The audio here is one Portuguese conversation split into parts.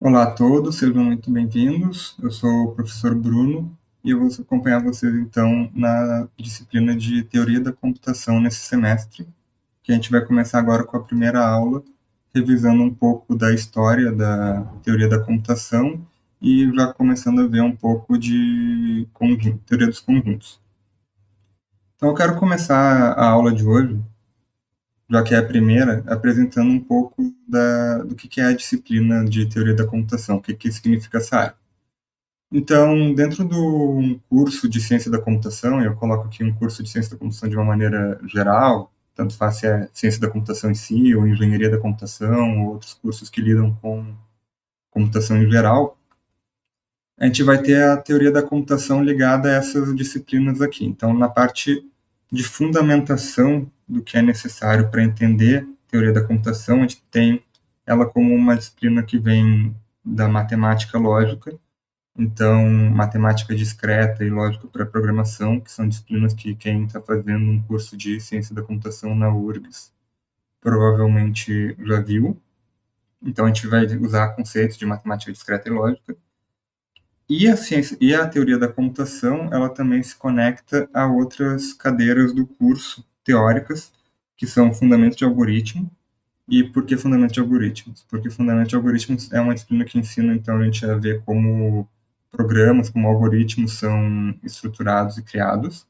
Olá a todos, sejam muito bem-vindos. Eu sou o professor Bruno e eu vou acompanhar vocês então na disciplina de Teoria da Computação nesse semestre, que a gente vai começar agora com a primeira aula, revisando um pouco da história da teoria da computação e já começando a ver um pouco de teoria dos conjuntos. Então eu quero começar a aula de hoje, já que é a primeira, apresentando um pouco do que é a disciplina de teoria da computação, o que significa essa área. Então, dentro do curso de ciência da computação, eu coloco aqui um curso de ciência da computação de uma maneira geral, tanto faz se é ciência da computação em si, ou engenharia da computação, ou outros cursos que lidam com computação em geral, a gente vai ter a teoria da computação ligada a essas disciplinas aqui. Então, na parte de fundamentação do que é necessário para entender teoria da computação, a gente tem ela como uma disciplina que vem da matemática lógica. Então, matemática discreta e lógica para programação, que são disciplinas que quem está fazendo um curso de ciência da computação na URGS provavelmente já viu. Então, a gente vai usar conceitos de matemática discreta e lógica. E a ciência e a teoria da computação, ela também se conecta a outras cadeiras do curso teóricas, que são fundamentos de algoritmo. E por que fundamentos de algoritmos? Porque fundamentos de algoritmos é uma disciplina que ensina, então, a gente a ver como programas, como algoritmos são estruturados e criados.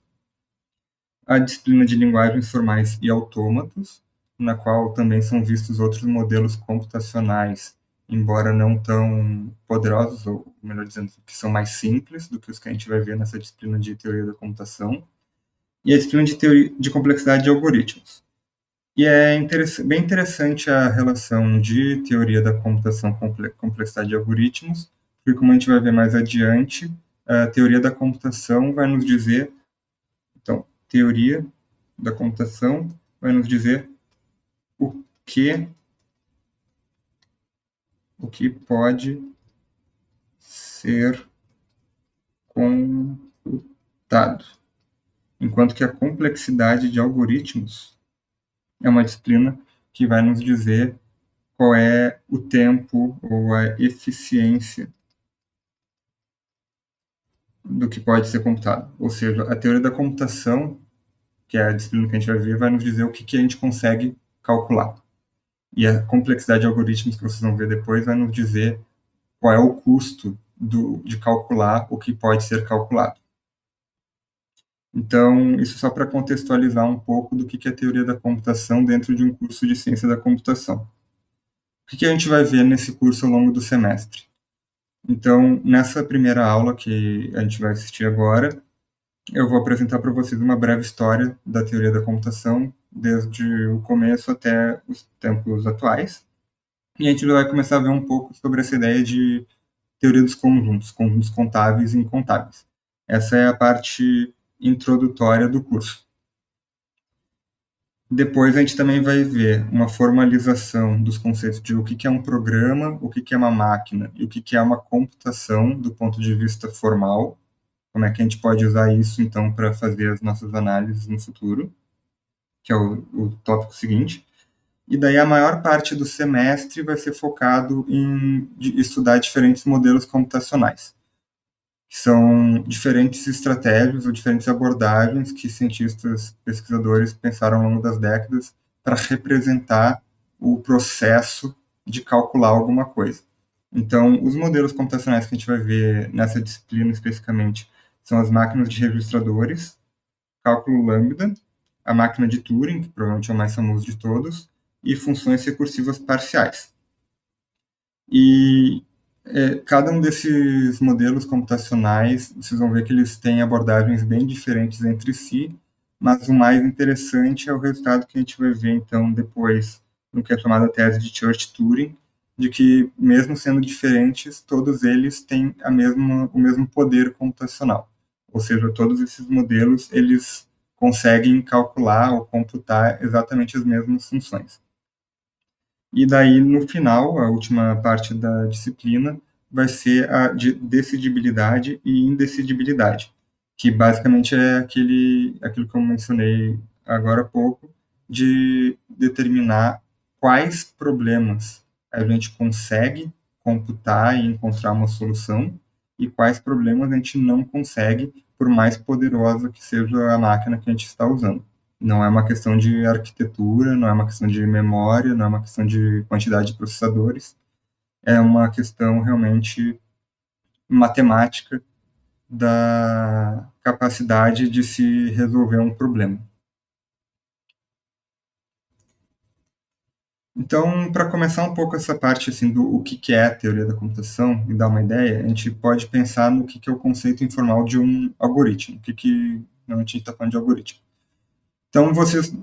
A disciplina de linguagens formais e autômatos, na qual também são vistos outros modelos computacionais, embora não tão poderosos, ou melhor dizendo, que são mais simples do que os que a gente vai ver nessa disciplina de teoria da computação. E a disciplina de teoria de complexidade de algoritmos. E é bem interessante a relação de teoria da computação com complexidade de algoritmos, porque, como a gente vai ver mais adiante, a teoria da computação vai nos dizer. Então, teoria da computação vai nos dizer o que, o que pode ser computado, enquanto que a complexidade de algoritmos é uma disciplina que vai nos dizer qual é o tempo ou a eficiência do que pode ser computado. Ou seja, a teoria da computação, que é a disciplina que a gente vai ver, vai nos dizer o que a gente consegue calcular. E a complexidade de algoritmos, que vocês vão ver depois, vai nos dizer qual é o custo de calcular o que pode ser calculado. Então, isso só para contextualizar um pouco do que é a teoria da computação dentro de um curso de ciência da computação. O que a gente vai ver nesse curso ao longo do semestre? Então, nessa primeira aula que a gente vai assistir agora, eu vou apresentar para vocês uma breve história da teoria da computação, desde o começo até os tempos atuais. E a gente vai começar a ver um pouco sobre essa ideia de teoria dos conjuntos, conjuntos contáveis e incontáveis. Essa é a parte introdutória do curso. Depois a gente também vai ver uma formalização dos conceitos de o que é um programa, o que é uma máquina e o que é uma computação do ponto de vista formal. Como é que a gente pode usar isso, então, para fazer as nossas análises no futuro, que é o tópico seguinte. E daí a maior parte do semestre vai ser focado em estudar diferentes modelos computacionais, que são diferentes estratégias ou diferentes abordagens que cientistas, pesquisadores pensaram ao longo das décadas para representar o processo de calcular alguma coisa. Então, os modelos computacionais que a gente vai ver nessa disciplina especificamente são as máquinas de registradores, cálculo lambda, a máquina de Turing, que provavelmente é o mais famoso de todos, e funções recursivas parciais. E cada um desses modelos computacionais, vocês vão ver que eles têm abordagens bem diferentes entre si, mas o mais interessante é o resultado que a gente vai ver, então, depois, no que é chamada tese de Church-Turing, de que, mesmo sendo diferentes, todos eles têm o mesmo poder computacional. Ou seja, todos esses modelos, eles conseguem calcular ou computar exatamente as mesmas funções. E daí, no final, a última parte da disciplina vai ser a de decidibilidade e indecidibilidade, que basicamente é aquilo que eu mencionei agora há pouco, de determinar quais problemas a gente consegue computar e encontrar uma solução, e quais problemas a gente não consegue, por mais poderosa que seja a máquina que a gente está usando. Não é uma questão de arquitetura, não é uma questão de memória, não é uma questão de quantidade de processadores, é uma questão realmente matemática da capacidade de se resolver um problema. Então, para começar um pouco essa parte assim do o que é a teoria da computação e dar uma ideia, a gente pode pensar no que é o conceito informal de um algoritmo. Normalmente a gente está falando de algoritmo. Então, vocês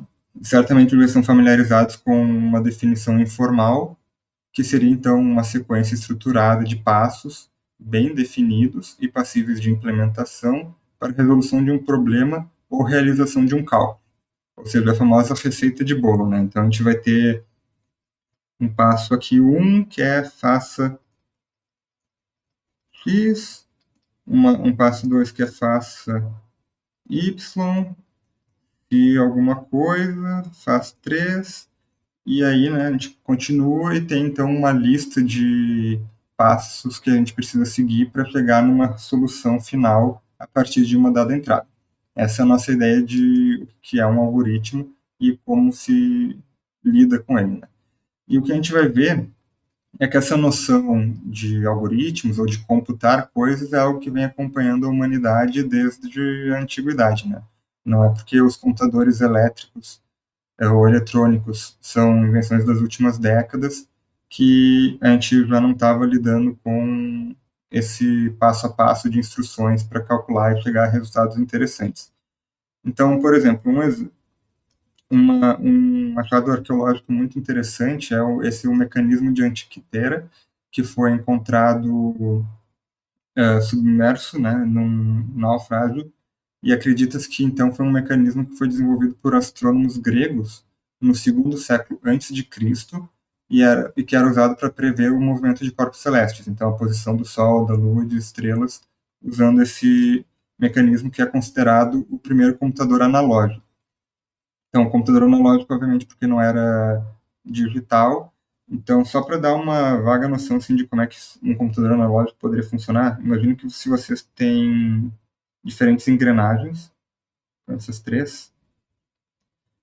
certamente já estão familiarizados com uma definição informal, que seria então uma sequência estruturada de passos bem definidos e passíveis de implementação para a resolução de um problema ou realização de um cálculo. Ou seja, a famosa receita de bolo, né? Então, a gente vai ter um passo aqui, que é faça X, um passo 2 que é faça Y, e alguma coisa, faz 3, e aí, né, a gente continua e tem então uma lista de passos que a gente precisa seguir para chegar numa solução final a partir de uma dada entrada. Essa é a nossa ideia de o que é um algoritmo e como se lida com ele, né? E o que a gente vai ver é que essa noção de algoritmos ou de computar coisas é algo que vem acompanhando a humanidade desde a antiguidade, né? Não é porque os computadores elétricos ou eletrônicos são invenções das últimas décadas que a gente já não estava lidando com esse passo a passo de instruções para calcular e chegar a resultados interessantes. Então, por exemplo, um achado arqueológico muito interessante é o mecanismo de Antiquitera, que foi encontrado submerso, né, num naufrágio, e acredita-se que então foi um mecanismo que foi desenvolvido por astrônomos gregos no segundo século antes de Cristo e que era usado para prever o movimento de corpos celestes, então a posição do Sol, da Lua e de estrelas, usando esse mecanismo que é considerado o primeiro computador analógico. Então, o computador analógico, obviamente, porque não era digital. Então, só para dar uma vaga noção assim, de como é que um computador analógico poderia funcionar, imagine que se vocês têm diferentes engrenagens, essas três,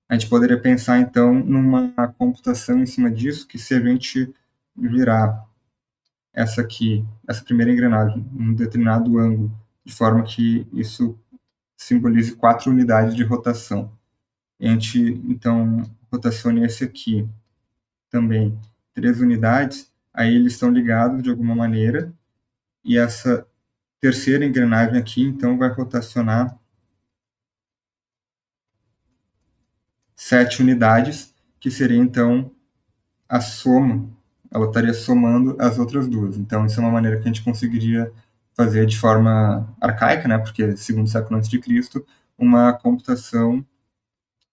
a gente poderia pensar, então, numa computação em cima disso, que se a gente virar essa primeira engrenagem, em um determinado ângulo, de forma que isso simbolize 4 unidades de rotação. A gente, então, rotaciona esse aqui também 3 unidades, aí eles estão ligados de alguma maneira, e essa terceira engrenagem aqui, então, vai rotacionar 7 unidades, que seria, então, a soma, ela estaria somando as outras duas. Então, isso é uma maneira que a gente conseguiria fazer de forma arcaica, né, porque segundo século antes de Cristo, uma computação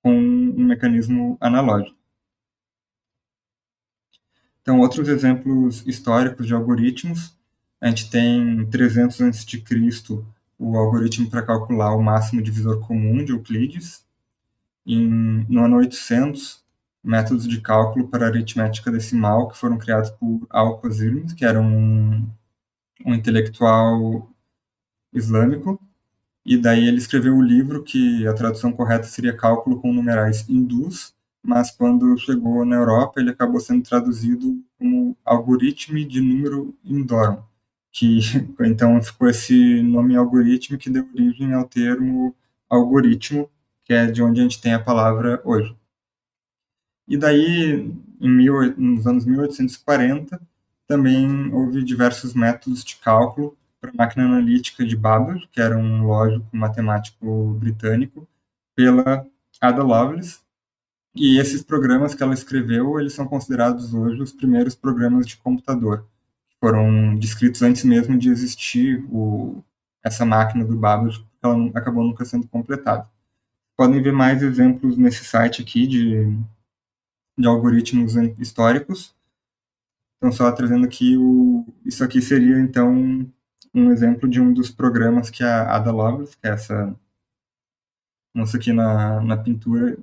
com um mecanismo analógico. Então, outros exemplos históricos de algoritmos, a gente tem 300 a.C., o algoritmo para calcular o máximo divisor comum de Euclides. No ano 800, métodos de cálculo para aritmética decimal que foram criados por Al-Khwarizmi, que era um intelectual islâmico, e daí ele escreveu o livro que a tradução correta seria Cálculo com Numerais Hindus, mas quando chegou na Europa ele acabou sendo traduzido como Algoritmo de Número Indorum, que então ficou esse nome algoritmo que deu origem ao termo algoritmo, que é de onde a gente tem a palavra hoje. E daí, nos anos 1840, também houve diversos métodos de cálculo para a máquina analítica de Babbage, que era um lógico matemático britânico, pela Ada Lovelace. E esses programas que ela escreveu, eles são considerados hoje os primeiros programas de computador. Foram descritos antes mesmo de existir essa máquina do Babbage, porque ela acabou nunca sendo completada. Podem ver mais exemplos nesse site aqui de algoritmos históricos. Então, só trazendo aqui, isso aqui seria, então, um exemplo de um dos programas que a Ada Lovelace, que é essa moça aqui na pintura,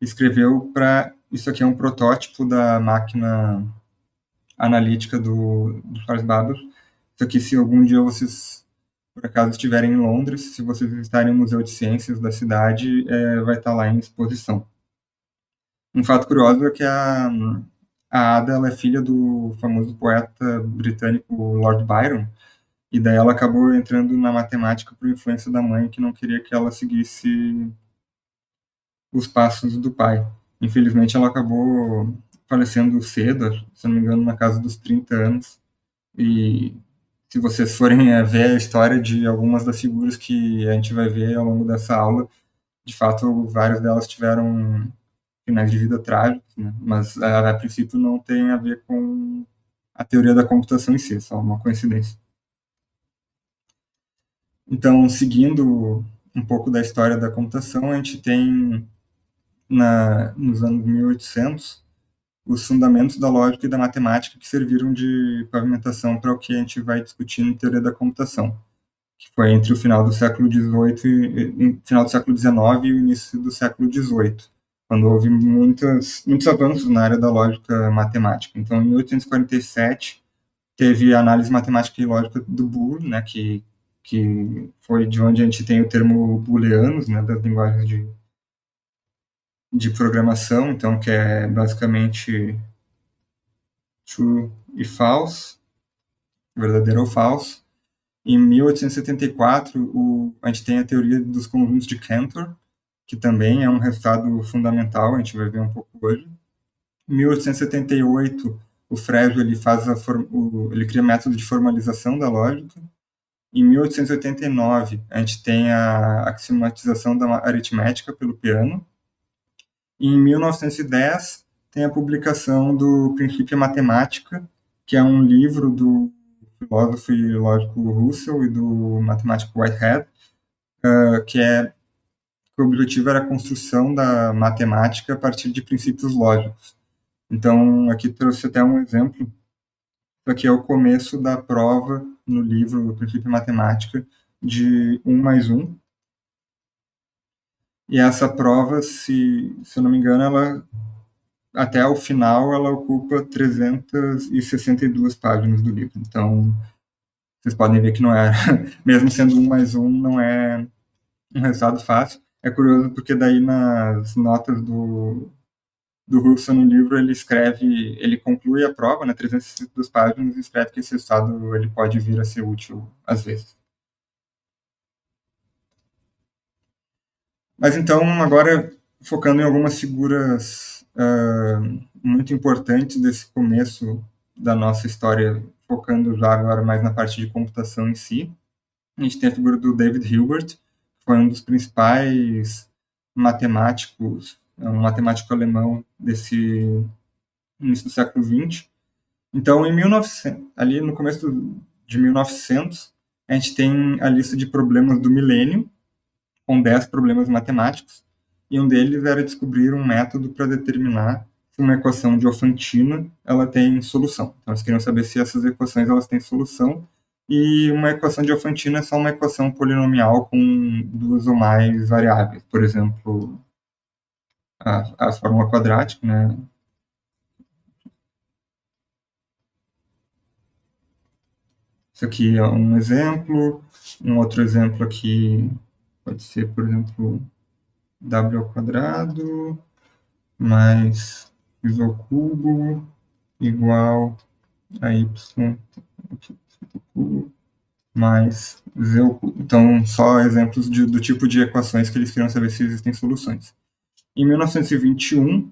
escreveu para... Isso aqui é um protótipo da máquina analítica do Charles Babbage. Isso aqui, se algum dia vocês, por acaso, estiverem em Londres, se vocês visitarem o Museu de Ciências da cidade, vai estar lá em exposição. Um fato curioso é que a Ada ela é filha do famoso poeta britânico Lord Byron, e daí ela acabou entrando na matemática por influência da mãe, que não queria que ela seguisse os passos do pai. Infelizmente, ela acabou falecendo cedo, se não me engano, na casa dos 30 anos. E se vocês forem ver a história de algumas das figuras que a gente vai ver ao longo dessa aula, de fato, várias delas tiveram finais de vida trágicos, né? Mas a princípio não tem a ver com a teoria da computação em si, é só uma coincidência. Então, seguindo um pouco da história da computação, a gente tem nos anos 1800 os fundamentos da lógica e da matemática que serviram de pavimentação para o que a gente vai discutir em teoria da computação, que foi entre o final do século XVIII final do século XIX e o início do século XVIII, quando houve muitos avanços na área da lógica matemática. Então, em 1847, teve a análise matemática e lógica do Boole, né, que foi de onde a gente tem o termo booleanos, né, das linguagens de programação, então, que é basicamente true e false, verdadeiro ou falso. Em 1874, a gente tem a teoria dos conjuntos de Cantor, que também é um resultado fundamental, a gente vai ver um pouco hoje. Em 1878, o Frege ele cria método de formalização da lógica. Em 1889, a gente tem a axiomatização da aritmética pelo Peano. E em 1910, tem a publicação do Principia Mathematica, que é um livro do filósofo e lógico Russell e do matemático Whitehead, que o objetivo era a construção da matemática a partir de princípios lógicos. Então, aqui trouxe até um exemplo. Isso aqui é o começo da prova no livro Princípio Matemática de 1 mais 1. E essa prova, se eu não me engano, até o final, ela ocupa 362 páginas do livro. Então, vocês podem ver que não é, mesmo sendo 1 mais 1, não é um resultado fácil. É curioso porque daí nas notas do Russell no livro, ele conclui a prova, né, 362 páginas, e escreve que esse resultado ele pode vir a ser útil às vezes. Mas então, agora, focando em algumas figuras muito importantes desse começo da nossa história, focando já agora mais na parte de computação em si, a gente tem a figura do David Hilbert, que foi um dos principais matemáticos, um matemático alemão desse início do século XX. Então, em 1900, ali no começo de 1900, a gente tem a lista de problemas do milênio, com 10 problemas matemáticos, e um deles era descobrir um método para determinar se uma equação diofantina ela tem solução. Então, eles queriam saber se essas equações elas têm solução, e uma equação diofantina é só uma equação polinomial com duas ou mais variáveis. Por exemplo, a fórmula quadrática, né? Isso aqui é um exemplo. Um outro exemplo aqui pode ser, por exemplo, w ao quadrado mais x ao cubo igual a y cubo mais z ao cubo. Então, só exemplos do tipo de equações que eles queriam saber se existem soluções. Em 1921,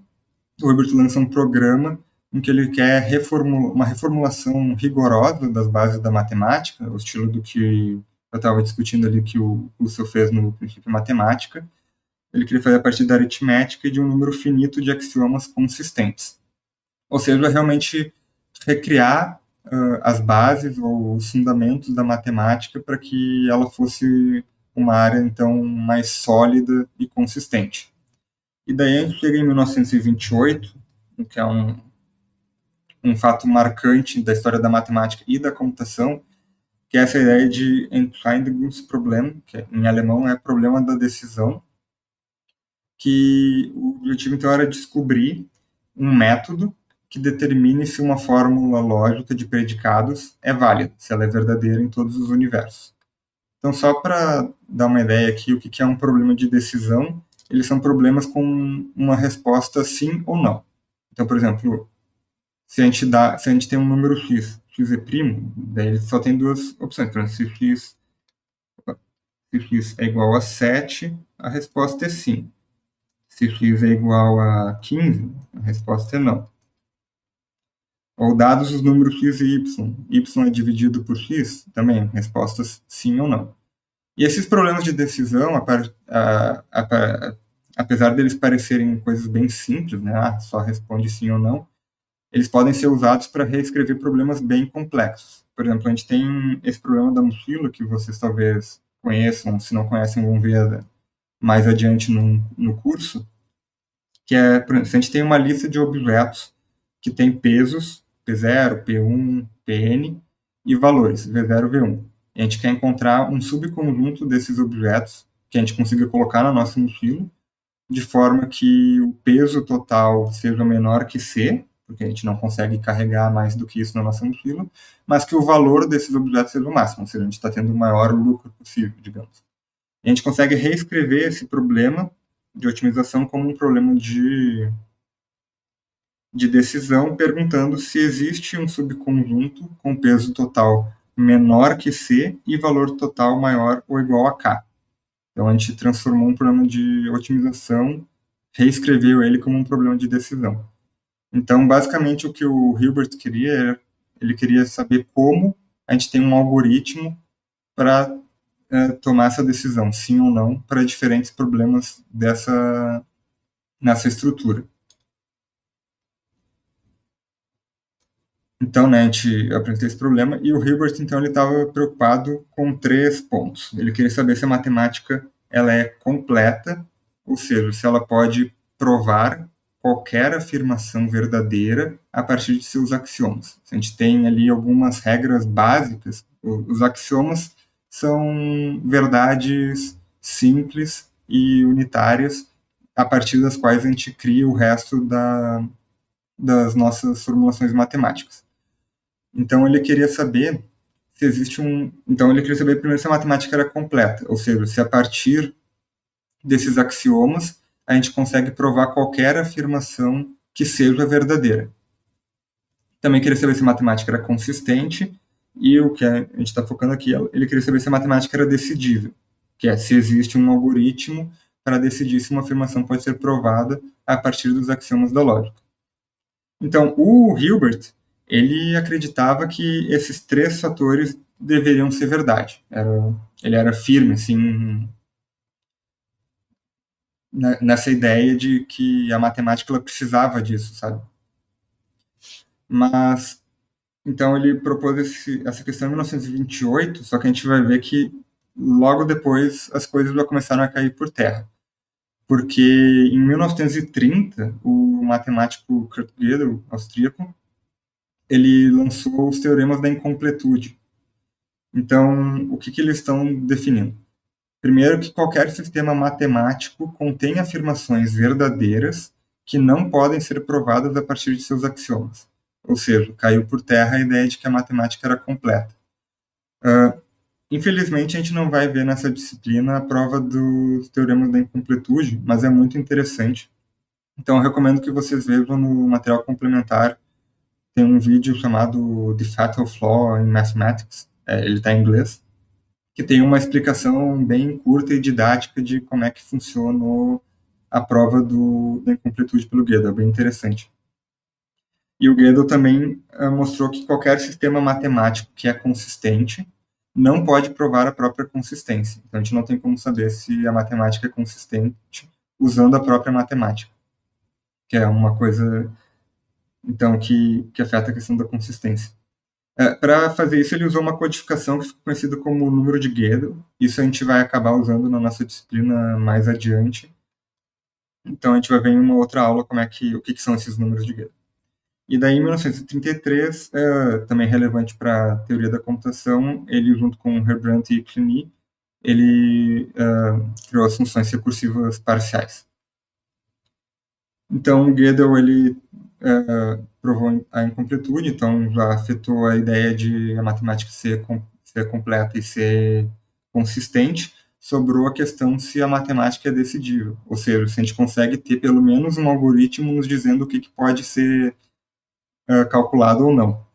o Hilbert lança um programa em que ele quer uma reformulação rigorosa das bases da matemática, o estilo do que eu estava discutindo ali que o Russell fez no Princípio Matemática. Ele queria fazer a partir da aritmética e de um número finito de axiomas consistentes. Ou seja, realmente recriar as bases ou os fundamentos da matemática para que ela fosse uma área, então, mais sólida e consistente. E daí a gente chega em 1928, que é um fato marcante da história da matemática e da computação, que é essa ideia de Entscheidungsproblem, que em alemão é problema da decisão, que o objetivo então era descobrir um método que determine se uma fórmula lógica de predicados é válida, se ela é verdadeira em todos os universos. Então, só para dar uma ideia aqui, o que é um problema de decisão, eles são problemas com uma resposta sim ou não. Então, por exemplo, se a gente tem um número x é primo, daí ele só tem duas opções. Por exemplo, se x é igual a 7, a resposta é sim. Se x é igual a 15, a resposta é não. Ou dados os números x e y é dividido por x, também, respostas sim ou não. E esses problemas de decisão, apesar deles parecerem coisas bem simples, né? Só responde sim ou não, eles podem ser usados para reescrever problemas bem complexos. Por exemplo, a gente tem esse problema da mochila, que vocês talvez conheçam, se não conhecem, vão ver mais adiante no curso, que é, por exemplo, se a gente tem uma lista de objetos que tem pesos, P0, P1, Pn, e valores, V0, V1. A gente quer encontrar um subconjunto desses objetos que a gente consiga colocar na nossa mochila, de forma que o peso total seja menor que C, porque a gente não consegue carregar mais do que isso na nossa mochila, mas que o valor desses objetos seja o máximo, ou seja, a gente está tendo o maior lucro possível, digamos. E a gente consegue reescrever esse problema de otimização como um problema de decisão, perguntando se existe um subconjunto com peso total menor que C e valor total maior ou igual a K. Então, a gente transformou um problema de otimização, reescreveu ele como um problema de decisão. Então, basicamente, o que o Hilbert queria era, ele queria saber como a gente tem um algoritmo para tomar essa decisão, sim ou não, para diferentes problemas nessa estrutura. Então, né, a gente apresentou esse problema e o Hilbert, então, ele estava preocupado com 3 pontos. Ele queria saber se a matemática ela é completa, ou seja, se ela pode provar qualquer afirmação verdadeira a partir de seus axiomas. A gente tem ali algumas regras básicas. Os axiomas são verdades simples e unitárias a partir das quais a gente cria o resto das nossas formulações matemáticas. Então ele queria saber se existe Então ele queria saber primeiro se a matemática era completa, ou seja, se a partir desses axiomas a gente consegue provar qualquer afirmação que seja verdadeira. Também queria saber se a matemática era consistente e o que a gente está focando aqui, ele queria saber se a matemática era decidível, que é se existe um algoritmo para decidir se uma afirmação pode ser provada a partir dos axiomas da lógica. Então, o Hilbert, ele acreditava que esses 3 fatores deveriam ser verdade. Ele era firme, assim, nessa ideia de que a matemática ela precisava disso, sabe? Mas, então, ele propôs essa questão em 1928, só que a gente vai ver que logo depois as coisas já começaram a cair por terra. Porque em 1930, o matemático Kurt Gödel, austríaco, ele lançou os teoremas da incompletude. Então, o que eles estão definindo? Primeiro, que qualquer sistema matemático contém afirmações verdadeiras que não podem ser provadas a partir de seus axiomas. Ou seja, caiu por terra a ideia de que a matemática era completa. Infelizmente, a gente não vai ver nessa disciplina a prova dos teoremas da incompletude, mas é muito interessante. Então, eu recomendo que vocês vejam no material complementar. Tem um vídeo chamado The Fatal Flaw in Mathematics, ele está em inglês, que tem uma explicação bem curta e didática de como é que funcionou a prova da incompletude pelo Gödel, é bem interessante. E o Gödel também mostrou que qualquer sistema matemático que é consistente não pode provar a própria consistência. Então, a gente não tem como saber se a matemática é consistente usando a própria matemática, que é uma coisa, então, que afeta a questão da consistência. Para fazer isso, ele usou uma codificação que ficou conhecida como número de Gödel. Isso a gente vai acabar usando na nossa disciplina mais adiante. Então, a gente vai ver em uma outra aula o que são esses números de Gödel. E daí, em 1933, também relevante para a teoria da computação, ele, junto com Herbrandt e Cluny, ele criou as funções recursivas parciais. Então, o Gödel, ele provou a incompletude, então já afetou a ideia de a matemática ser completa e ser consistente. Sobrou a questão se a matemática é decidível, ou seja, se a gente consegue ter pelo menos um algoritmo nos dizendo o que pode ser calculado ou não.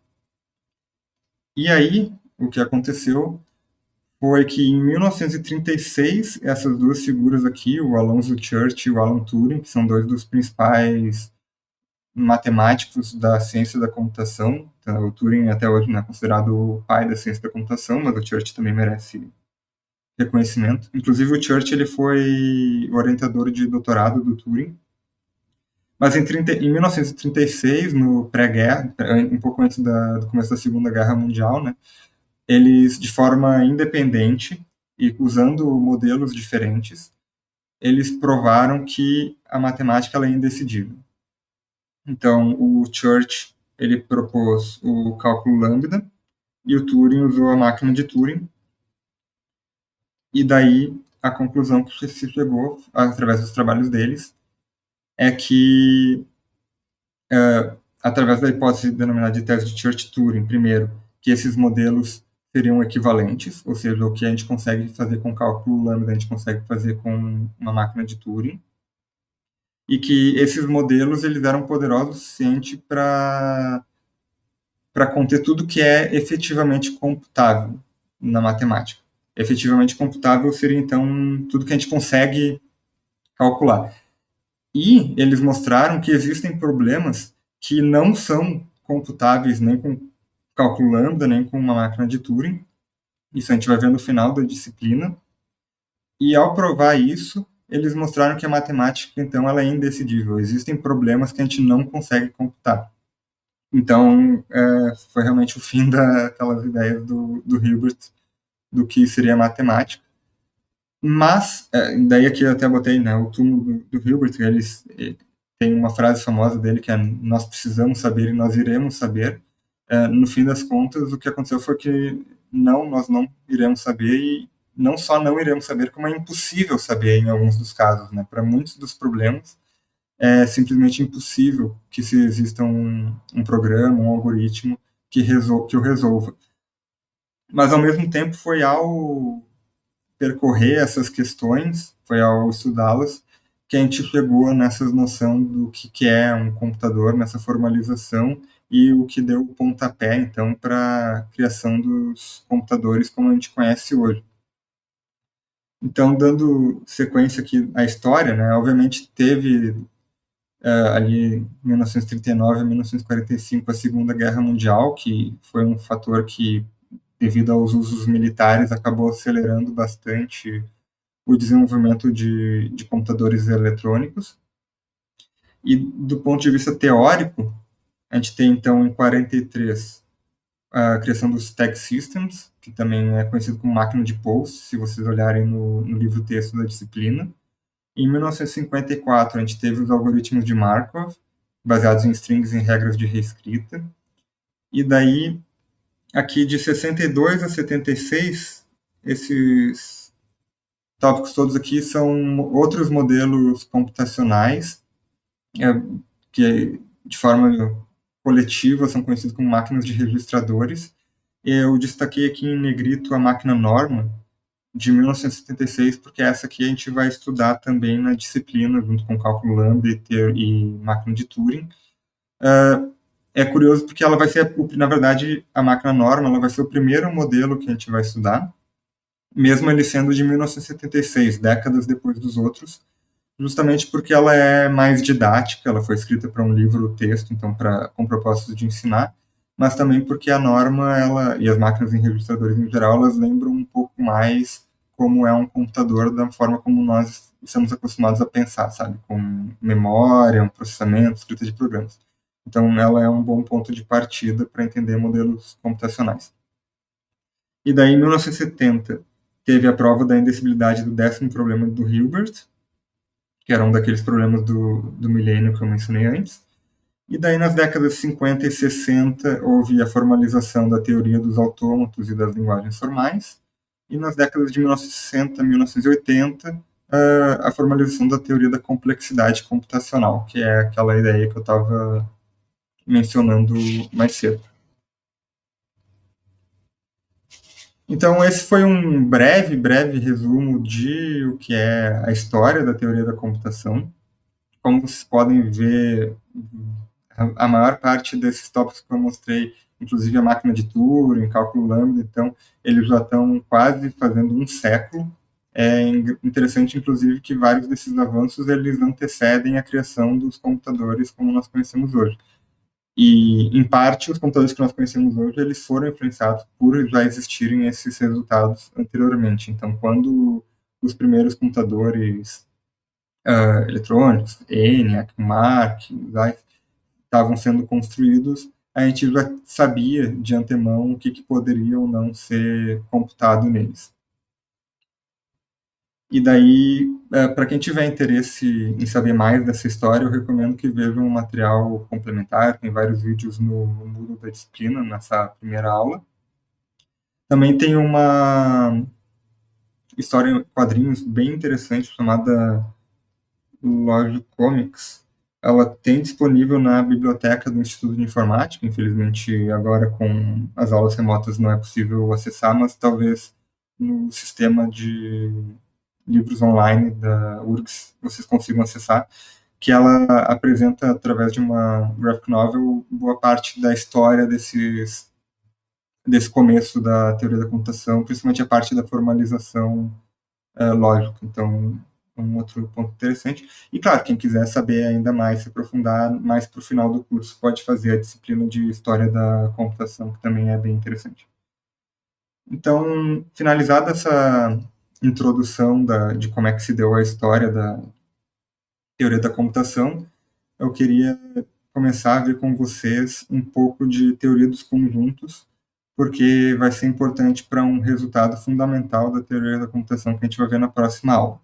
E aí, o que aconteceu foi que em 1936, essas duas figuras aqui, o Alonzo Church e o Alan Turing, que são dois dos principais matemáticos da ciência da computação, então, o Turing até hoje não é considerado o pai da ciência da computação, mas o Church também merece reconhecimento. Inclusive, o Church ele foi orientador de doutorado do Turing. Mas em 1936, no pré-guerra, um pouco antes do começo da Segunda Guerra Mundial, né, eles, de forma independente e usando modelos diferentes, eles provaram que a matemática ela é indecidível. Então, o Church ele propôs o cálculo lambda e o Turing usou a máquina de Turing. E daí, a conclusão que se chegou, através dos trabalhos deles, é que, através da hipótese denominada de tese de Church-Turing, primeiro, que esses modelos seriam equivalentes, ou seja, o que a gente consegue fazer com cálculo lambda, a gente consegue fazer com uma máquina de Turing, e que esses modelos eles eram poderosos o suficiente para conter tudo que é efetivamente computável na matemática. Efetivamente computável seria, então, tudo que a gente consegue calcular. E eles mostraram que existem problemas que não são computáveis nem com cálculo lambda, nem com uma máquina de Turing. Isso a gente vai ver no final da disciplina. E ao provar isso, eles mostraram que a matemática, então, ela é indecidível. Existem problemas que a gente não consegue computar. Então, foi realmente o fim daquelas ideias do Hilbert do que seria matemática. Mas, daí aqui eu até botei, né, o túmulo do Hilbert, eles tem uma frase famosa dele que é nós precisamos saber e nós iremos saber. No fim das contas, o que aconteceu foi que nós não iremos saber e não só não iremos saber, como é impossível saber em alguns dos casos, né? Para muitos dos problemas, é simplesmente impossível que se exista um programa, um algoritmo que o resolva. Mas, ao mesmo tempo, foi ao percorrer essas questões, foi ao estudá-las, que a gente chegou nessa noção do que é um computador, nessa formalização, e o que deu o pontapé, então, para a criação dos computadores como a gente conhece hoje. Então, dando sequência aqui à história, né, obviamente teve ali em 1939 a 1945 a Segunda Guerra Mundial, que foi um fator que, devido aos usos militares, acabou acelerando bastante o desenvolvimento de computadores eletrônicos. E do ponto de vista teórico, a gente tem então em 43 a criação dos Tech Systems, que também é conhecido como máquina de Post, se vocês olharem no livro-texto da disciplina. Em 1954, a gente teve os algoritmos de Markov, baseados em strings e em regras de reescrita. E daí, aqui de 62 a 76, esses tópicos todos aqui são outros modelos computacionais que, de forma coletiva, são conhecidos como máquinas de registradores. Eu destaquei aqui em negrito a máquina Norman, de 1976, porque essa aqui a gente vai estudar também na disciplina, junto com cálculo lambda e máquina de Turing. É curioso porque ela vai ser, na verdade, a máquina Norman, ela vai ser o primeiro modelo que a gente vai estudar, mesmo ele sendo de 1976, décadas depois dos outros, justamente porque ela é mais didática, ela foi escrita para um livro-texto, então com propósito de ensinar, mas também porque a norma, ela e as máquinas em registradores em geral, elas lembram um pouco mais como é um computador da forma como nós estamos acostumados a pensar, sabe? Com memória, um processamento, escrita de programas. Então, ela é um bom ponto de partida para entender modelos computacionais. E daí, em 1970, teve a prova da indecibilidade do 10º problema do Hilbert, que era um daqueles problemas do milênio que eu mencionei antes. E daí, nas décadas 50 e 60, houve a formalização da teoria dos autômatos e das linguagens formais. E nas décadas de 1960 a 1980, a formalização da teoria da complexidade computacional, que é aquela ideia que eu estava mencionando mais cedo. Então, esse foi um breve resumo de o que é a história da teoria da computação. Como vocês podem ver, a maior parte desses tópicos que eu mostrei, inclusive a máquina de Turing, cálculo lambda, então, eles já estão quase fazendo um século. É interessante, inclusive, que vários desses avanços eles antecedem a criação dos computadores como nós conhecemos hoje. E, em parte, os computadores que nós conhecemos hoje, eles foram influenciados por já existirem esses resultados anteriormente. Então, quando os primeiros computadores eletrônicos, ENIAC, MARC, estavam sendo construídos, a gente já sabia de antemão o que poderia ou não ser computado neles. E daí, para quem tiver interesse em saber mais dessa história, eu recomendo que veja um material complementar, tem vários vídeos no Moodle da disciplina, nessa primeira aula. Também tem uma história em quadrinhos bem interessante, chamada Logic Comics. Ela tem disponível na biblioteca do Instituto de Informática, infelizmente agora com as aulas remotas não é possível acessar, mas talvez no sistema de livros online da URGS vocês consigam acessar, que ela apresenta, através de uma graphic novel, boa parte da história desse começo da teoria da computação, principalmente a parte da formalização lógica. Então, um outro ponto interessante. E, claro, quem quiser saber ainda mais, se aprofundar mais para o final do curso, pode fazer a disciplina de História da Computação, que também é bem interessante. Então, finalizada essa introdução de como é que se deu a história da teoria da computação, eu queria começar a ver com vocês um pouco de teoria dos conjuntos, porque vai ser importante para um resultado fundamental da teoria da computação que a gente vai ver na próxima aula.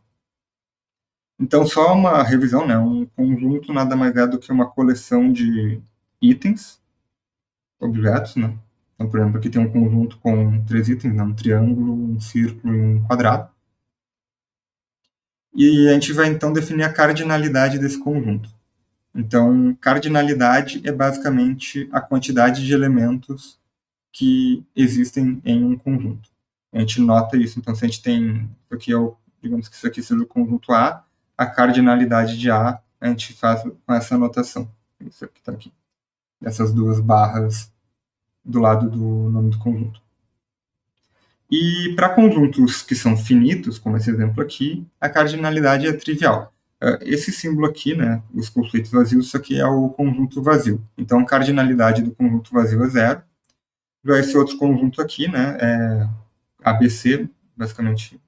Então, só uma revisão, né? Um conjunto nada mais é do que uma coleção de itens, objetos, né? Então, por exemplo, aqui tem um conjunto com 3 itens, né? Um triângulo, um círculo e um quadrado. E a gente vai, então, definir a cardinalidade desse conjunto. Então, cardinalidade é basicamente a quantidade de elementos que existem em um conjunto. A gente nota isso. Então, se a gente tem, isso aqui digamos que isso aqui seja o conjunto a cardinalidade de A a gente faz com essa anotação. Isso aqui está aqui. Essas duas barras do lado do nome do conjunto. E para conjuntos que são finitos, como esse exemplo aqui, a cardinalidade é trivial. Esse símbolo aqui, né, os conflitos vazios, isso aqui é o conjunto vazio. Então, a cardinalidade do conjunto vazio é 0. Já esse outro conjunto aqui, né, é ABC, basicamente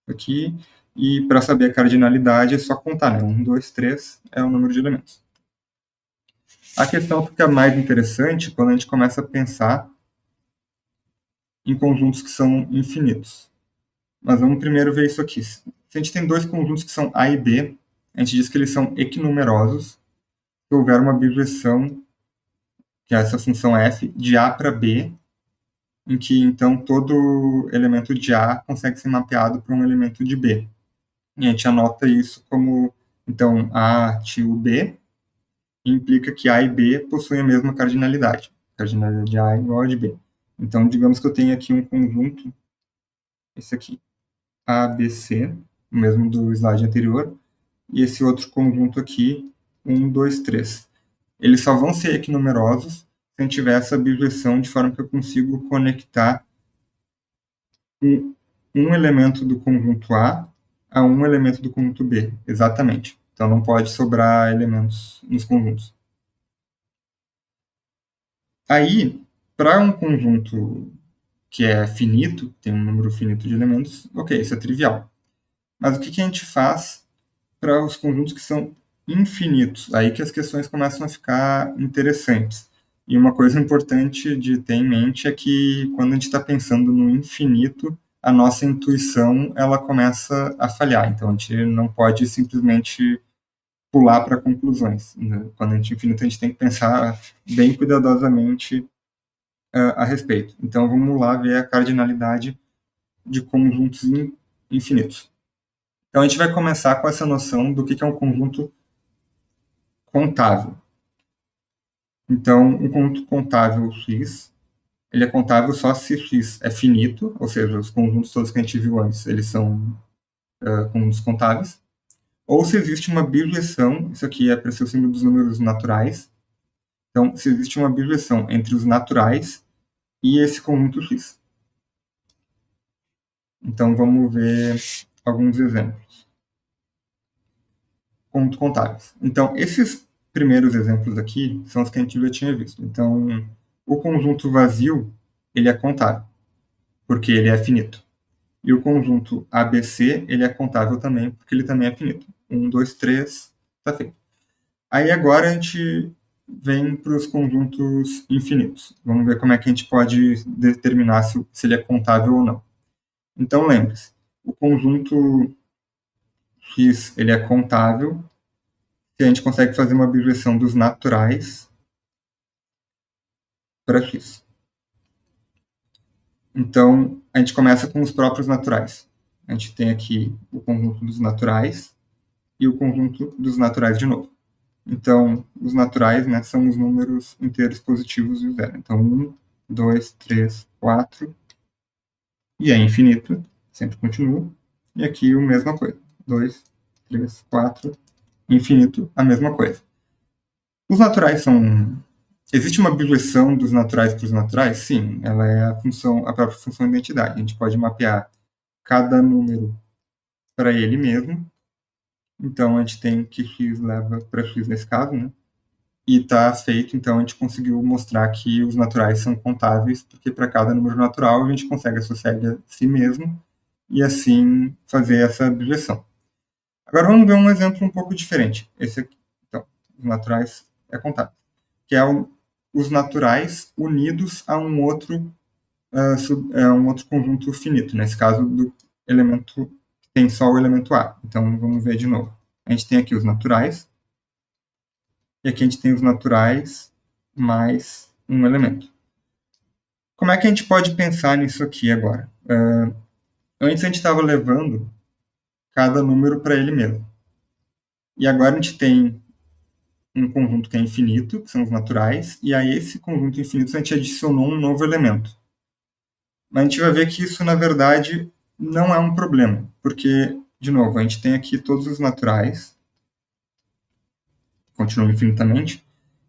aqui. E para saber a cardinalidade é só contar, né? 1, 2, 3 é o número de elementos. A questão fica mais interessante quando a gente começa a pensar em conjuntos que são infinitos. Mas vamos primeiro ver isso aqui. Se a gente tem dois conjuntos que são A e B, a gente diz que eles são equinumerosos se houver uma bijeção, que é essa função f, de A para B, em que, então, todo elemento de A consegue ser mapeado para um elemento de B. E a gente anota isso como, então, A tio B, implica que A e B possuem a mesma cardinalidade. A cardinalidade de A é igual a de B. Então, digamos que eu tenho aqui um conjunto, esse aqui, ABC, o mesmo do slide anterior, e esse outro conjunto aqui, 1, 2, 3. Eles só vão ser equinumerosos se a gente tiver essa bijeção de forma que eu consigo conectar um elemento do conjunto a um elemento do conjunto B, exatamente. Então, não pode sobrar elementos nos conjuntos. Aí, para um conjunto que é finito, tem um número finito de elementos, ok, isso é trivial. Mas o que a gente faz para os conjuntos que são infinitos? Aí que as questões começam a ficar interessantes. E uma coisa importante de ter em mente é que quando a gente está pensando no infinito, a nossa intuição ela começa a falhar. Então, a gente não pode simplesmente pular para conclusões, né? Quando a gente é infinito, a gente tem que pensar bem cuidadosamente a respeito. Então, vamos lá ver a cardinalidade de conjuntos infinitos. Então, a gente vai começar com essa noção do que é um conjunto contável. Então, um conjunto contável X, ele é contável só se X é finito, ou seja, os conjuntos todos que a gente viu antes, eles são conjuntos contáveis, ou se existe uma bijeção, isso aqui é para ser o símbolo dos números naturais, então, se existe uma bijeção entre os naturais e esse conjunto X. Então, vamos ver alguns exemplos. Conjuntos contáveis. Então, esses primeiros exemplos aqui são os que a gente já tinha visto. Então, o conjunto vazio, ele é contável, porque ele é finito. E o conjunto ABC, ele é contável também, porque ele também é finito. 1, 2, 3, tá feito. Aí agora a gente vem para os conjuntos infinitos. Vamos ver como é que a gente pode determinar se ele é contável ou não. Então, lembre-se, o conjunto X ele é contável se a gente consegue fazer uma bijeção dos naturais para X. Então, a gente começa com os próprios naturais. A gente tem aqui o conjunto dos naturais e o conjunto dos naturais de novo. Então, os naturais, né, são os números inteiros positivos e o zero. Então, 1, 2, 3, 4, e é infinito, sempre continua. E aqui a mesma coisa, 2, 3, 4, infinito, a mesma coisa. Os naturais são... Existe uma bijeção dos naturais para os naturais? Sim, ela é a própria função de identidade. A gente pode mapear cada número para ele mesmo. Então, a gente tem que x leva para x nesse caso, né? E está feito, então a gente conseguiu mostrar que os naturais são contáveis, porque para cada número natural a gente consegue associar ele a si mesmo e assim fazer essa bijeção. Agora vamos ver um exemplo um pouco diferente. Esse aqui, então, os naturais é contável, que é os naturais unidos a um outro conjunto finito, nesse caso do elemento que tem só o elemento A. Então vamos ver de novo. A gente tem aqui os naturais, e aqui a gente tem os naturais mais um elemento. Como é que a gente pode pensar nisso aqui agora? Antes a gente estava levando cada número para ele mesmo. E agora a gente tem um conjunto que é infinito, que são os naturais, e a esse conjunto infinito a gente adicionou um novo elemento. Mas a gente vai ver que isso, na verdade, não é um problema, porque, de novo, a gente tem aqui todos os naturais, continuam infinitamente,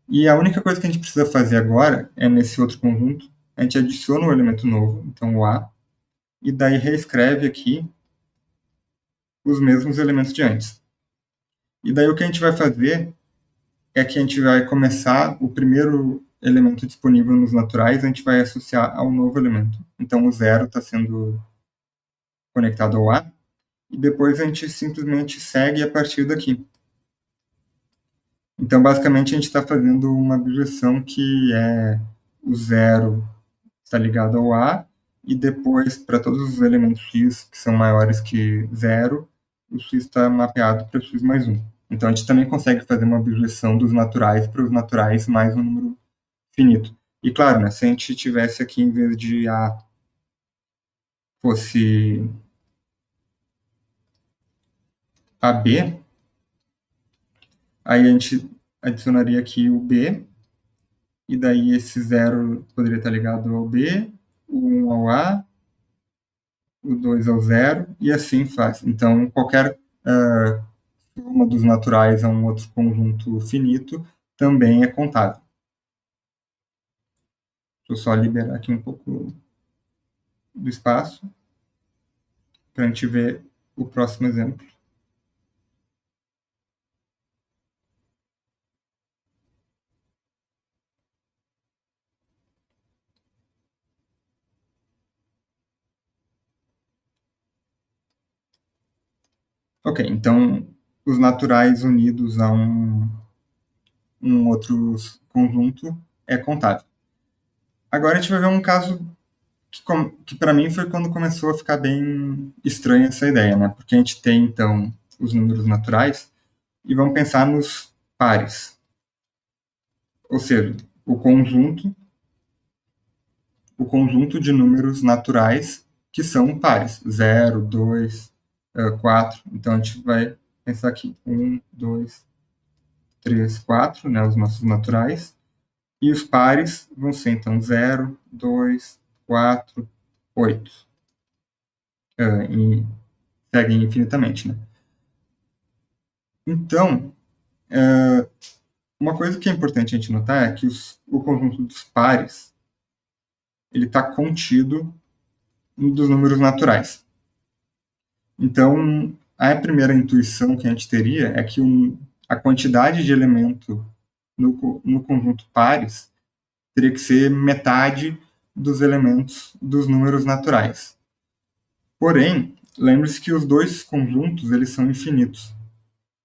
e a única coisa que a gente precisa fazer agora é, nesse outro conjunto, a gente adiciona um elemento novo, então o A, e daí reescreve aqui os mesmos elementos de antes. E daí o que a gente vai fazer é que a gente vai começar o primeiro elemento disponível nos naturais, a gente vai associar ao novo elemento. Então o zero está sendo conectado ao A, e depois a gente simplesmente segue a partir daqui. Então, basicamente, a gente está fazendo uma bijeção que é o zero está ligado ao A, e depois, para todos os elementos x que são maiores que zero, o x está mapeado para x mais 1. Então, a gente também consegue fazer uma bijeção dos naturais para os naturais mais um número finito. E, claro, né, se a gente tivesse aqui, em vez de A, fosse AB, aí a gente adicionaria aqui o B, e daí esse zero poderia estar ligado ao B, o 1 ao A, o 2 ao zero, e assim faz. Então, qualquer soma dos naturais a um outro conjunto finito também é contável. Deixa eu só liberar aqui um pouco do espaço para a gente ver o próximo exemplo. Ok, então os naturais unidos a um outro conjunto é contável. Agora a gente vai ver um caso que para mim foi quando começou a ficar bem estranha essa ideia, né? Porque a gente tem, então, os números naturais e vamos pensar nos pares. Ou seja, o conjunto de números naturais que são pares. 0, 2, 4. Então, a gente vai pensar aqui. 1, 2, 3, 4, né? Os nossos naturais. E os pares vão ser, então, 0, 2, 4, 8. E seguem infinitamente, né? Então, uma coisa que é importante a gente notar é que o conjunto dos pares ele está contido dos números naturais. Então, a primeira intuição que a gente teria é que a quantidade de elemento no conjunto pares teria que ser metade dos elementos dos números naturais. Porém, lembre-se que os dois conjuntos eles são infinitos.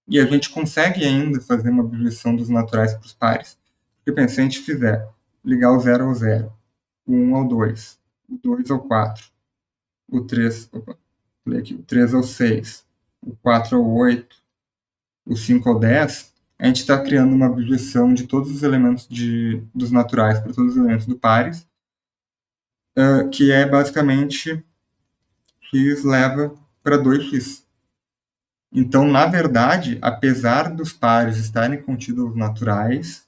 E a gente consegue ainda fazer uma abolição dos naturais para os pares. Porque, pensa, se a gente fizer ligar o 0 ao 0, o 1 ao 2, o 2 ao 4, o 3, aqui, o 3 ao 6, o 4 ao 8, o 5 ao 10, a gente está criando uma abolição de todos os elementos dos naturais para todos os elementos do pares, que é basicamente x leva para 2x. Então, na verdade, apesar dos pares estarem contidos naturais,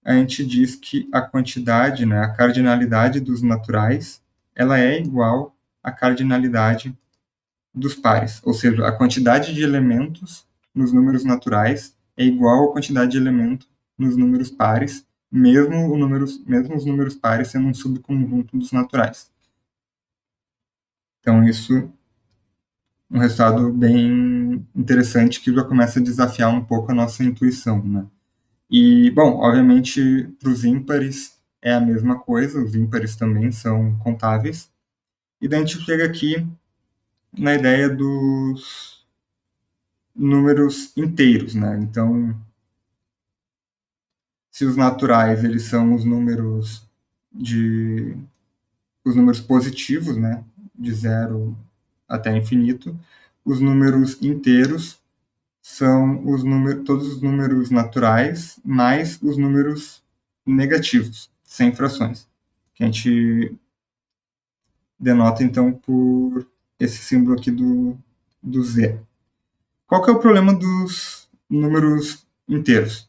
a gente diz que a quantidade, né, a cardinalidade dos naturais, ela é igual à cardinalidade dos pares. Ou seja, a quantidade de elementos nos números naturais é igual à quantidade de elementos nos números pares, mesmo os números pares sendo um subconjunto dos naturais. Então, isso é um resultado bem interessante que já começa a desafiar um pouco a nossa intuição, né? E, bom, obviamente, para os ímpares é a mesma coisa, os ímpares também são contáveis. E daí a gente chega aqui na ideia dos números inteiros, né? Então, se os naturais eles são os números positivos, né, de 0 até infinito, os números inteiros são todos os números naturais mais os números negativos, sem frações, que a gente denota então por esse símbolo aqui do Z. Qual que é o problema dos números inteiros?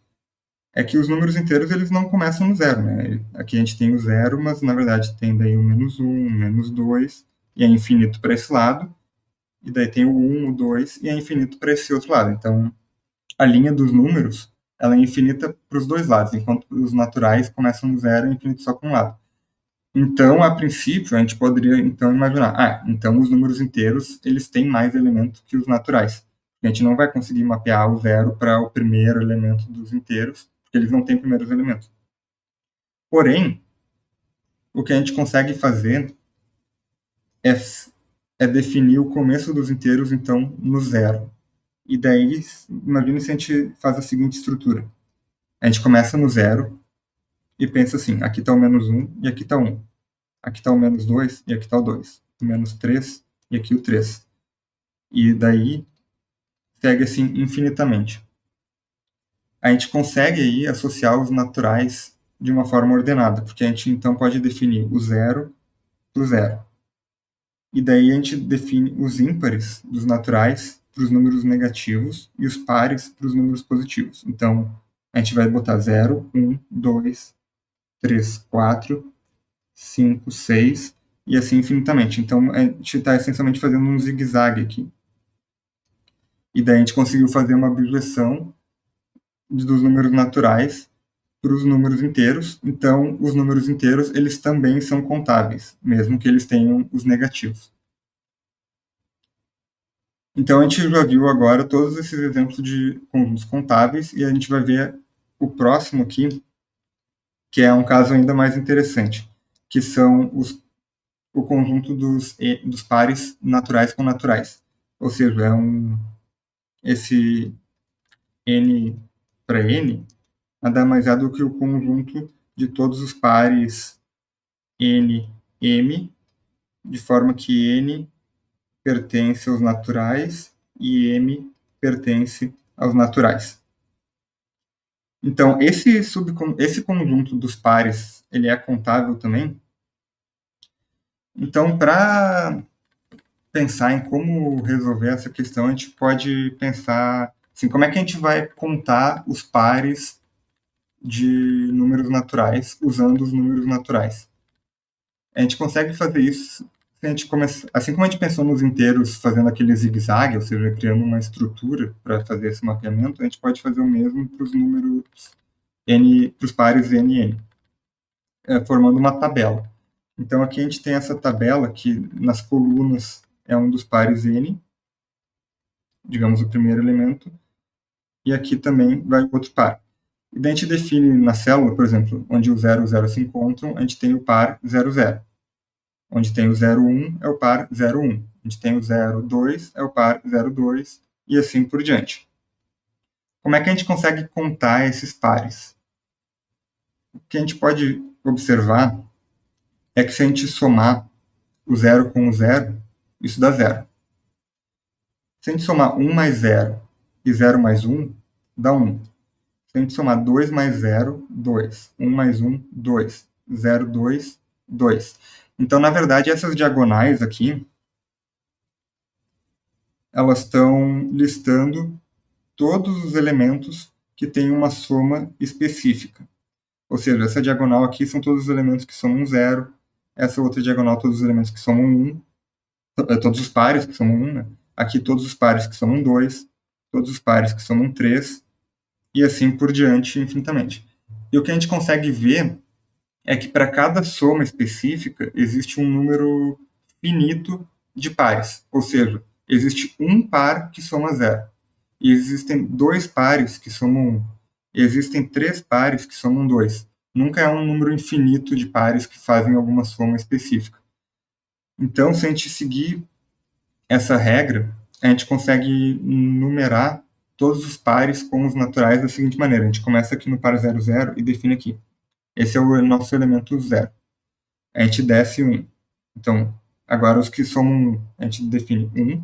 É que os números inteiros eles não começam no zero, né? Aqui a gente tem o zero, mas na verdade tem daí o menos 1, o menos 2, e é infinito para esse lado, e daí tem o 1, o 2, e é infinito para esse outro lado. Então, a linha dos números ela é infinita para os dois lados, enquanto os naturais começam no zero e é infinito só para um lado. Então, a princípio, a gente poderia então imaginar, então os números inteiros eles têm mais elementos que os naturais. A gente não vai conseguir mapear o zero para o primeiro elemento dos inteiros, porque eles não têm primeiros elementos. Porém, o que a gente consegue fazer é definir o começo dos inteiros, então, no zero. E daí, imagine se a gente faz a seguinte estrutura. A gente começa no zero e pensa assim, aqui está o menos 1 e aqui está 1. Aqui está o menos 2 e aqui está o 2. O menos 3 e aqui o 3. E daí segue assim infinitamente. A gente consegue aí associar os naturais de uma forma ordenada, porque a gente então pode definir o zero para o zero. E daí a gente define os ímpares dos naturais para os números negativos e os pares para os números positivos. Então, a gente vai botar 0, 1, 2, 3, 4, 5, 6 e assim infinitamente. Então, a gente está essencialmente fazendo um zigue-zague aqui. E daí a gente conseguiu fazer uma abreviação dos números naturais para os números inteiros. Então, os números inteiros, eles também são contáveis, mesmo que eles tenham os negativos. Então, a gente já viu agora todos esses exemplos de conjuntos contáveis e a gente vai ver o próximo aqui, que é um caso ainda mais interessante, que são o conjunto dos pares naturais com naturais. Ou seja, esse n para n nada mais é do que o conjunto de todos os pares n, m, de forma que n pertence aos naturais e m pertence aos naturais. Então, esse conjunto dos pares, ele é contável também. Então, para pensar em como resolver essa questão, a gente pode pensar assim, como é que a gente vai contar os pares de números naturais usando os números naturais. A gente consegue fazer isso se a gente assim como a gente pensou nos inteiros fazendo aquele zigue-zague, ou seja, criando uma estrutura para fazer esse mapeamento, a gente pode fazer o mesmo para os números n, para os pares n e n, formando uma tabela. Então aqui a gente tem essa tabela que nas colunas é um dos pares n, digamos o primeiro elemento, e aqui também vai outro par. E daí a gente define na célula, por exemplo, onde o 0 e o 0 se encontram, a gente tem o par 0, 0. Onde tem o 0, 1 é o par 0, 1. Onde tem o 0, 2 é o par 0, 2, e assim por diante. Como é que a gente consegue contar esses pares? O que a gente pode observar é que se a gente somar o 0 com o 0, isso dá 0. Se a gente somar 1 mais 0 e 0 mais 1, dá 1. Se a gente somar 2 mais 0, 2. 1 mais 1, 2. 0, 2, 2. Então, na verdade, essas diagonais aqui, elas estão listando todos os elementos que têm uma soma específica. Ou seja, essa diagonal aqui são todos os elementos que somam 0, essa outra diagonal todos os elementos que somam 1, todos os pares que somam 1, né? Aqui todos os pares que somam 2, todos os pares que somam 3, e assim por diante infinitamente. E o que a gente consegue ver é que para cada soma específica existe um número finito de pares, ou seja, existe um par que soma 0, e existem 2 pares que somam 1, e existem 3 pares que somam 2. Nunca é um número infinito de pares que fazem alguma soma específica. Então, se a gente seguir essa regra, a gente consegue numerar todos os pares com os naturais da seguinte maneira. A gente começa aqui no par 0, 0 e define aqui. Esse é o nosso elemento 0. A gente desce 1. Então, agora os que somam 1, a gente define 1,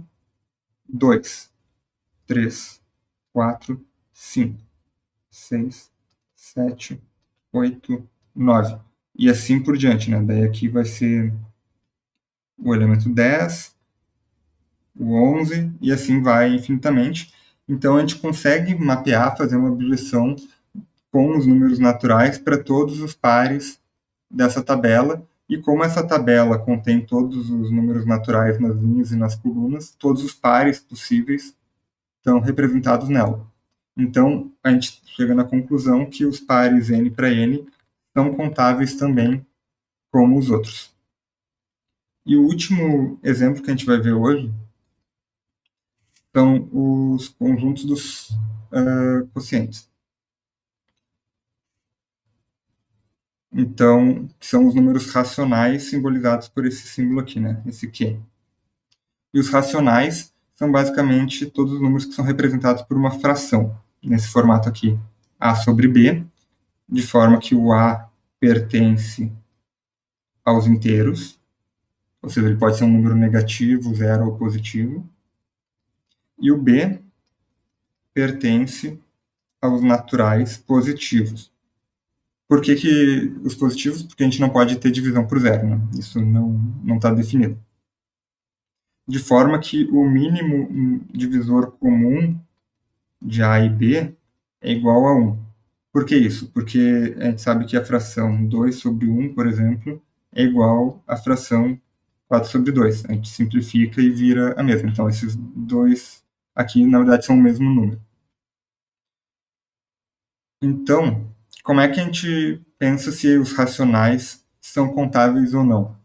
2, 3, 4, 5, 6, 7, 8, 9. E assim por diante, né? Daí aqui vai ser o elemento 10, o 11, e assim vai infinitamente. Então, a gente consegue mapear, fazer uma abolição com os números naturais para todos os pares dessa tabela, e como essa tabela contém todos os números naturais nas linhas e nas colunas, todos os pares possíveis estão representados nela. Então, a gente chega na conclusão que os pares n para n são contáveis também como os outros. E o último exemplo que a gente vai ver hoje são os conjuntos dos quocientes. Então, são os números racionais simbolizados por esse símbolo aqui, né? Esse Q. E os racionais são basicamente todos os números que são representados por uma fração, nesse formato aqui, A sobre B, de forma que o A pertence aos inteiros, ou seja, ele pode ser um número negativo, zero ou positivo, e o B pertence aos naturais positivos. Por que os positivos? Porque a gente não pode ter divisão por zero, né? Isso não está definido. De forma que o mínimo divisor comum de A e B é igual a 1. Por que isso? Porque a gente sabe que a fração 2 sobre 1, por exemplo, é igual à fração 4 sobre 2. A gente simplifica e vira a mesma. Então, esses dois aqui, na verdade, são o mesmo número. Então, como é que a gente pensa se os racionais são contáveis ou não?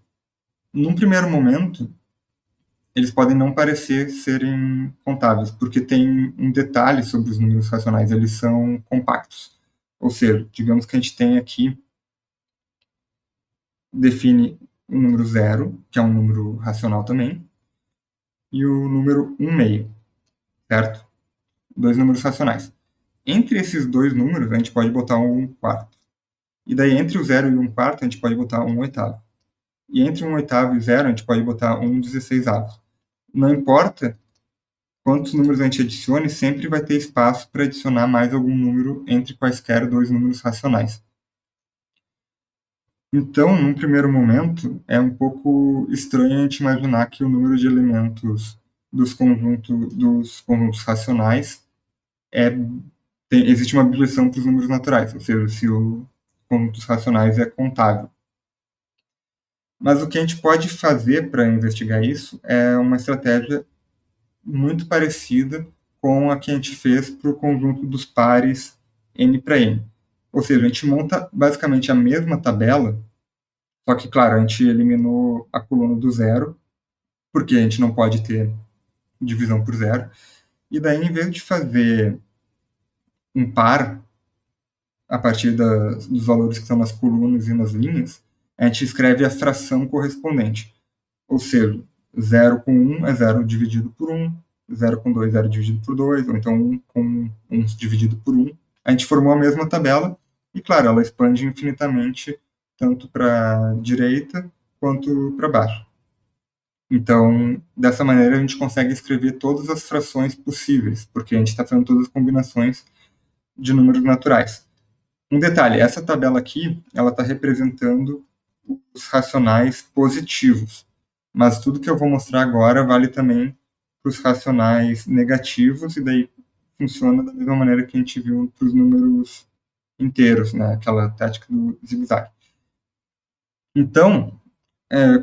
Num primeiro momento, eles podem não parecer serem contáveis, porque tem um detalhe sobre os números racionais, eles são compactos. Ou seja, digamos que a gente tem aqui, define o número 0, que é um número racional também, e o número 1 meio, certo? Dois números racionais. Entre esses dois números, a gente pode botar um quarto. E daí, entre o 0 e o 1 quarto, a gente pode botar um oitavo. E entre 1 oitavo e 0, a gente pode botar um 16avos. Não importa quantos números a gente adicione, sempre vai ter espaço para adicionar mais algum número entre quaisquer dois números racionais. Então, num primeiro momento, é um pouco estranho a gente imaginar que o número de elementos dos conjuntos racionais é existe uma abolição para os números naturais, ou seja, se o conjunto dos racionais é contável. Mas o que a gente pode fazer para investigar isso é uma estratégia muito parecida com a que a gente fez para o conjunto dos pares n para n. Ou seja, a gente monta basicamente a mesma tabela, só que, claro, a gente eliminou a coluna do zero, porque a gente não pode ter divisão por zero. E daí, em vez de fazer um par a partir dos valores que estão nas colunas e nas linhas, a gente escreve a fração correspondente. Ou seja, 0 com 1 é 0 dividido por 1, 0 com 2 é 0 dividido por 2, ou então 1 com 1 dividido por 1. A gente formou a mesma tabela e, claro, ela expande infinitamente tanto para a direita quanto para baixo. Então, dessa maneira, a gente consegue escrever todas as frações possíveis, porque a gente está fazendo todas as combinações de números naturais. Um detalhe, essa tabela aqui, ela está representando os racionais positivos, mas tudo que eu vou mostrar agora vale também para os racionais negativos, e daí funciona da mesma maneira que a gente viu para os números inteiros, né? Aquela tática do zigue-zague. Então,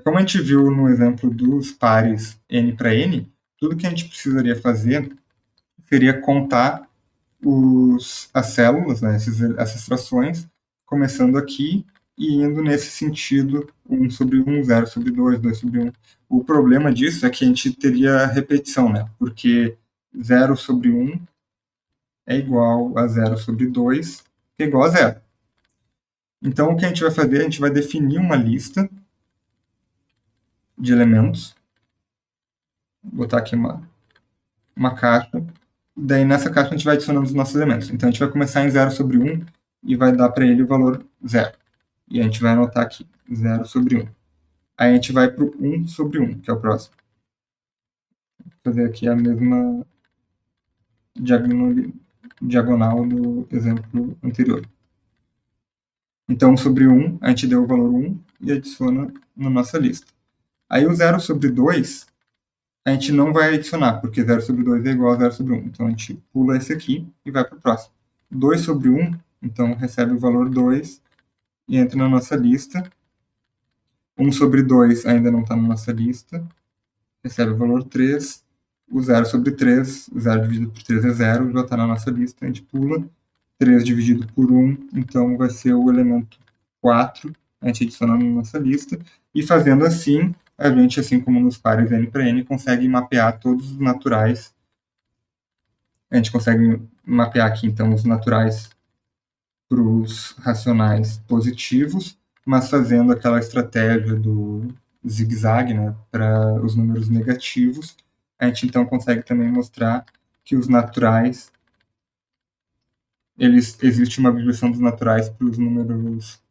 como a gente viu no exemplo dos pares n para n, tudo que a gente precisaria fazer seria contar as células, né, essas frações, começando aqui e indo nesse sentido, 1 sobre 1, 0 sobre 2, 2 sobre 1. O problema disso é que a gente teria repetição, né, porque 0 sobre 1 é igual a 0 sobre 2, que é igual a 0. Então, o que a gente vai fazer? A gente vai definir uma lista de elementos. Vou botar aqui uma caixa. Daí, nessa caixa, a gente vai adicionando os nossos elementos. Então, a gente vai começar em 0 sobre 1 e vai dar para ele o valor 0. E a gente vai anotar aqui, 0 sobre 1. Aí a gente vai para o 1 sobre 1, que é o próximo. Vou fazer aqui a mesma diagonal do exemplo anterior. Então, 1 sobre 1, a gente deu o valor 1 e adiciona na nossa lista. Aí o 0 sobre 2, a gente não vai adicionar, porque 0 sobre 2 é igual a 0 sobre 1. Então, a gente pula esse aqui e vai para o próximo. 2 sobre 1, então recebe o valor 2 e entra na nossa lista. 1 sobre 2 ainda não está na nossa lista, recebe o valor 3. O 0 sobre 3, 0 dividido por 3 é 0, já está na nossa lista, a gente pula. 3 dividido por 1, então vai ser o elemento 4, a gente adiciona na nossa lista. E fazendo assim, a gente, assim como nos pares n para n, consegue mapear todos os naturais. A gente consegue mapear aqui, então, os naturais para os racionais positivos, mas fazendo aquela estratégia do zigue-zague, né, para os números negativos, a gente então consegue também mostrar que os naturais, existe uma abolição dos naturais para os números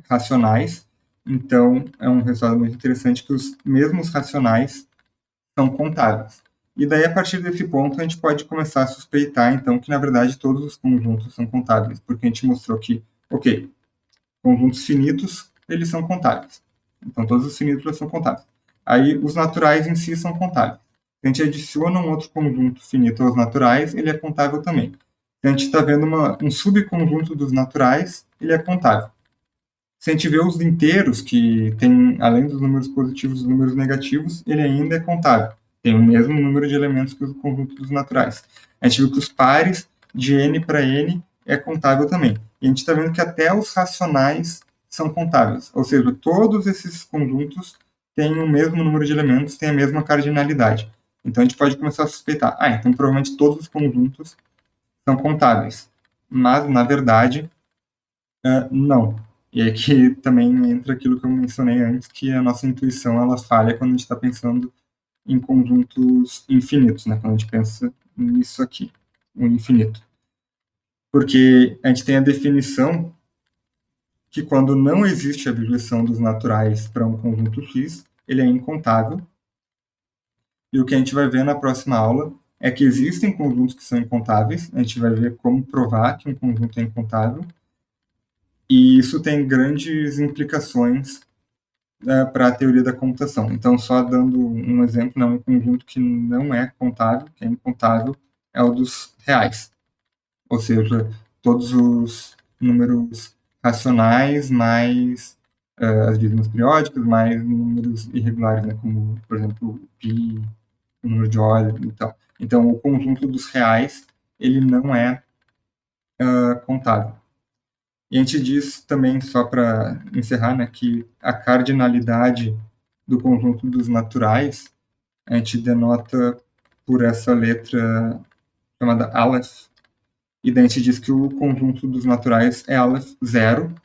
racionais. Então, é um resultado muito interessante que os mesmos racionais são contáveis. E daí, a partir desse ponto, a gente pode começar a suspeitar, então, que, na verdade, todos os conjuntos são contáveis, porque a gente mostrou que, ok, conjuntos finitos, eles são contáveis. Então, todos os finitos são contáveis. Aí, os naturais em si são contáveis. Se a gente adiciona um outro conjunto finito aos naturais, ele é contável também. Se a gente está vendo um subconjunto dos naturais, ele é contável. Se a gente vê os inteiros, que tem, além dos números positivos, os números negativos, ele ainda é contável. Tem o mesmo número de elementos que o conjunto dos naturais. A gente viu que os pares de n para n é contável também. E a gente está vendo que até os racionais são contáveis. Ou seja, todos esses conjuntos têm o mesmo número de elementos, têm a mesma cardinalidade. Então a gente pode começar a suspeitar. Então provavelmente todos os conjuntos são contáveis. Mas, na verdade, não. E aqui também entra aquilo que eu mencionei antes, que a nossa intuição ela falha quando a gente está pensando em conjuntos infinitos, né? Quando a gente pensa nisso aqui, o infinito. Porque a gente tem a definição que quando não existe a abolição dos naturais para um conjunto X, ele é incontável. E o que a gente vai ver na próxima aula é que existem conjuntos que são incontáveis, a gente vai ver como provar que um conjunto é incontável, e isso tem grandes implicações para a teoria da computação. Então, só dando um exemplo, um conjunto que não é contável, que é incontável, é o dos reais. ou seja, todos os números racionais mais as dízimas periódicas, mais números irregulares, né, como, por exemplo, o π, o número de Euler e tal. Então, o conjunto dos reais, ele não é contável. E a gente diz também, só para encerrar, né, que a cardinalidade do conjunto dos naturais a gente denota por essa letra chamada Aleph, e daí a gente diz que o conjunto dos naturais é Aleph zero,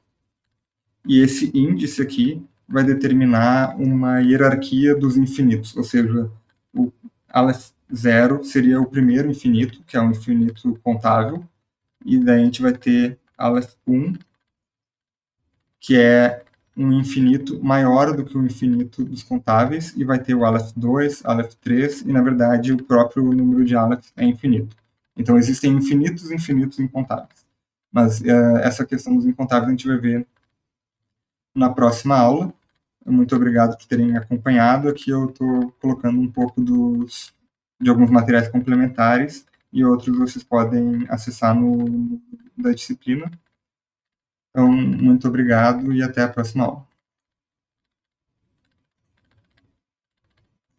e esse índice aqui vai determinar uma hierarquia dos infinitos, ou seja, o Aleph zero seria o primeiro infinito, que é um infinito contável, e daí a gente vai ter Aleph 1, que é um infinito maior do que o infinito dos contáveis, e vai ter o Aleph 2, Aleph 3, e na verdade o próprio número de Aleph é infinito. Então existem infinitos incontáveis. Mas essa questão dos incontáveis a gente vai ver na próxima aula. Muito obrigado por terem acompanhado. Aqui eu estou colocando um pouco de alguns materiais complementares e outros vocês podem acessar da disciplina. Então, muito obrigado e até a próxima aula.